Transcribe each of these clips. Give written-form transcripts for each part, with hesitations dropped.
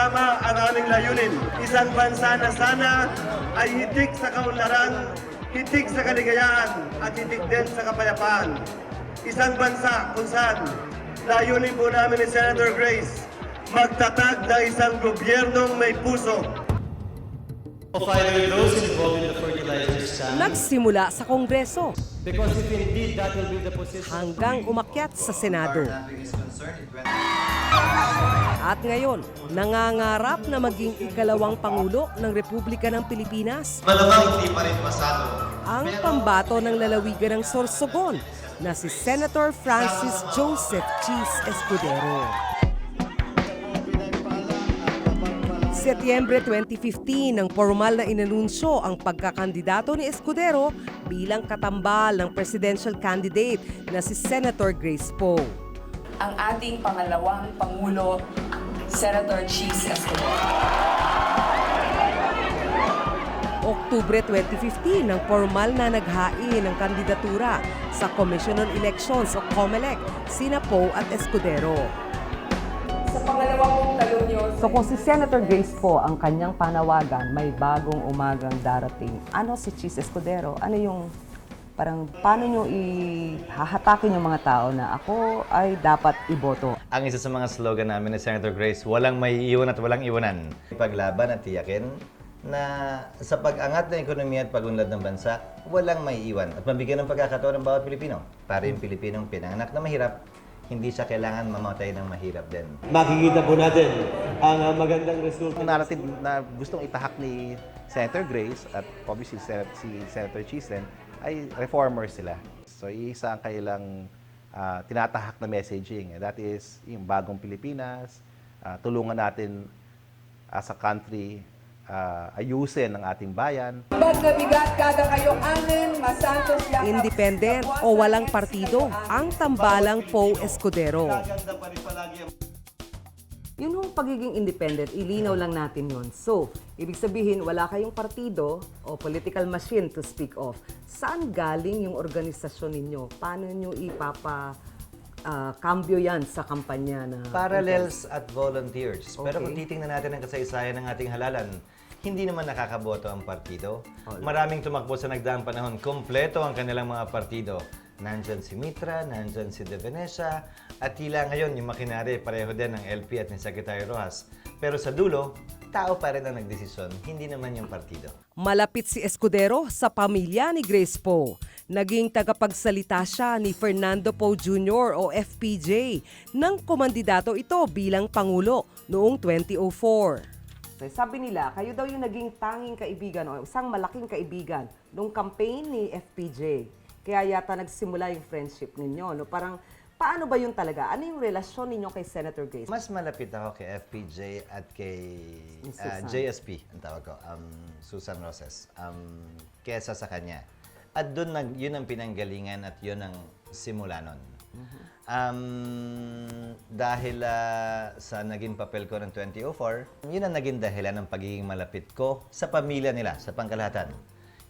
programa ang aming layunin. Isang bansa na sana ay hitik sa kaunlaran, hitik sa kaligayahan, at hitik din sa kapayapaan. Isang bansa kung saan layunin po namin ni Senator Grace magtatag na isang gobyernong may puso. Finally, those involved in the fertilizer scam, Nagsimula sa Kongreso because if indeed that will be the position hanggang umakyat sa Senado. At ngayon, nangangarap na maging ikalawang Pangulo ng Republika ng Pilipinas Malamang hindi pa rin pasado. ang pambato ng lalawigan ng Sorsogon na si Senator Francis Joseph Cheese Escudero. Setyembre 2015 nang formal na inanunsyo ang pagkakandidato ni Escudero bilang katambal ng presidential candidate na si Senator Grace Poe. Ang ating pangalawang Pangulo, Senator Cheese Escudero. Oktubre 2015 nang formal na naghain ng kandidatura sa Commission on Elections o COMELEC sina Poe at Escudero. Sa pangalawang talon niyo, So kung si Senator Grace po ang kanyang panawagan, may bagong umagang darating. Ano si Cheese Escudero? Ano yung parang paano nyo ihahatakin yung mga tao na ako ay dapat iboto? Ang isa sa mga slogan namin ni Senator Grace, walang may iwan at walang iwanan. Paglaban at tiyakin na sa pag-angat ng ekonomiya at pag-unlad ng bansa, walang may iwan. At mabigyan ng pagkakataon ng bawat Pilipino. Para yung Pilipinong pinanganak na mahirap, hindi siya kailangan mamatay ng mahirap din. Makikita po natin ang magandang resulta. Ang narrative na gustong itahak ni Senator Grace at obviously si Senator Cheese din ay reformers sila. So isa ang kailang tinatahak na messaging. That is yung bagong Pilipinas, tulungan natin as a country ayusin ang ating bayan. bigat na bigat kada kayong anin, masantos yakap. Independent o walang partido ang tambalang Poe Escudero. Yun yung pagiging independent, ilinaw lang natin yun. So, ibig sabihin, wala kayong partido o political machine to speak of. Saan galing yung organisasyon ninyo? Paano nyo kambyo yan sa kampanya na... Parallels at volunteers. Pero Okay. kung titingnan natin ang kasaysayan ng ating halalan, hindi naman nakakaboto ang partido. Maraming tumakbo sa nagdaang panahon. Kompleto ang kanilang mga partido. Nandyan si Mitra, nandyan si De Venecia, at tila ngayon yung makinari pareho din ng LP at ni Secretary Rojas. Pero sa dulo, tao pa rin ang nagdesisyon, hindi naman yung partido. Malapit si Escudero sa pamilya ni Grace Poe. Naging tagapagsalita siya ni Fernando Poe Jr. o FPJ nang kumandidato ito bilang Pangulo noong 2004. Sabi nila, kayo daw yung naging tanging kaibigan o isang malaking kaibigan nung campaign ni FPJ. Kaya yata nagsimula yung friendship ninyo. No? Parang, paano ba yun talaga? Ano yung relasyon ninyo kay Senator Grace? Mas malapit ako kay FPJ at kay Susan. JSP, ang tawag ko, Susan Roses, kesa sa kanya. At doon, yun ang pinanggalingan at yun ang simula nun. Dahil sa naging papel ko ng 2004, yun ang naging dahilan ng pagiging malapit ko sa pamilya nila, sa pangkalahatan.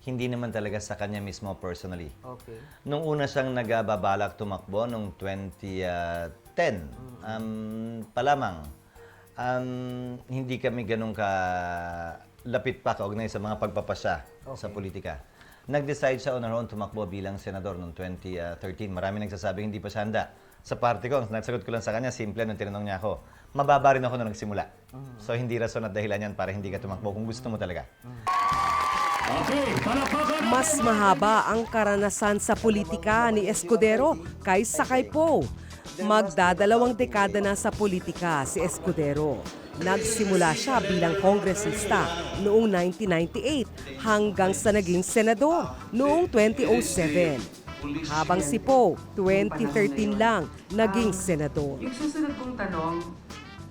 Hindi naman talaga sa kanya mismo personally. Okay. Nung una siyang nagbabalak tumakbo noong 2010, pa lamang, hindi kami ganun kalapit pa kaugnay sa mga pagpapasya sa politika. Nag-decide siya on her own tumakbo bilang senador noong 2013. Marami nagsasabi hindi pa siya handa. Sa party ko, nagsagot ko lang sa kanya, simple nung tinanong niya ako, mababa rin ako nung nagsimula. So hindi rason at dahilan yan para hindi ka tumakbo kung gusto mo talaga. Mas mahaba ang karanasan sa politika ni Escudero kaysa kay Poe. Magdadalawang dekada na sa politika si Escudero. Nagsimula siya bilang kongresista noong 1998 hanggang sa naging senador noong 2007. Habang si Poe, 2013 lang naging senador. Yung susunod kong tanong,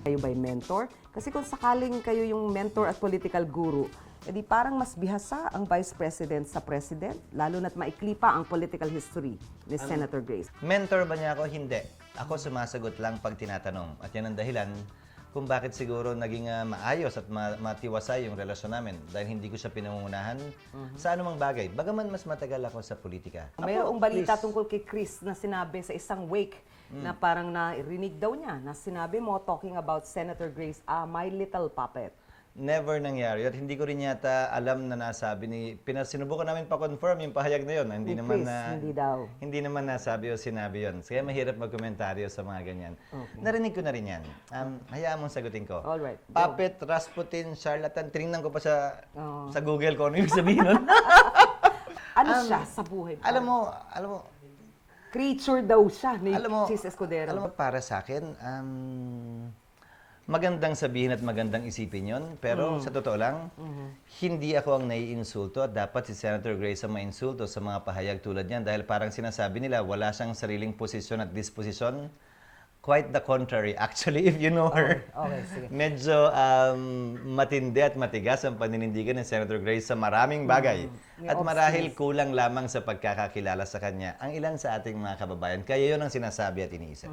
kayo ba'y mentor? Kasi kung sakaling kayo yung mentor at political guru, edi parang mas bihasa ang Vice President sa President, lalo na't maikli pa ang political history ni Senator Grace. Mentor ba niya ako? Hindi. Ako sumasagot lang pag tinatanong. At yan ang dahilan kung bakit siguro naging maayos at matiwasay yung relasyon namin dahil hindi ko siya pinangungunahan sa anumang bagay. Bagaman mas matagal ako sa politika. Mayroong balita tungkol kay Chris na sinabi sa isang wake na parang narinig daw niya na sinabi mo talking about Senator Grace, my little puppet. Never nangyari at hindi ko rin yata alam na nasabi sinubukan namin pa-confirm yung pahayag na yun. Hindi Ni naman Chris, hindi daw. Hindi naman nasabi o sinabi yun. Kaya mahirap magkomentaryo sa mga ganyan. Narinig ko na rin yan. Hayaan mong sagutin ko. Alright, go. Puppet, Rasputin, charlatan. Tinignan ko pa sa Google kung ano yung sabihin nun. Ano siya sa buhay? alam mo, Creature daw siya ni alam mo, Chis Escudero. alam mo, para sa akin, magandang sabihin at magandang isipin yon. Pero sa totoo lang, hindi ako ang naiinsulto at dapat si Senator Grace ang mainsulto sa mga pahayag tulad niyan dahil parang sinasabi nila wala siyang sariling posisyon at disposisyon. Quite the contrary. Actually, if you know her, Okay, sige. medyo matindi at matigas ang paninindigan ni Senator Grace sa maraming bagay. At marahil kulang lamang sa pagkakakilala sa kanya ang ilan sa ating mga kababayan. Kaya yun ang sinasabi at iniisip.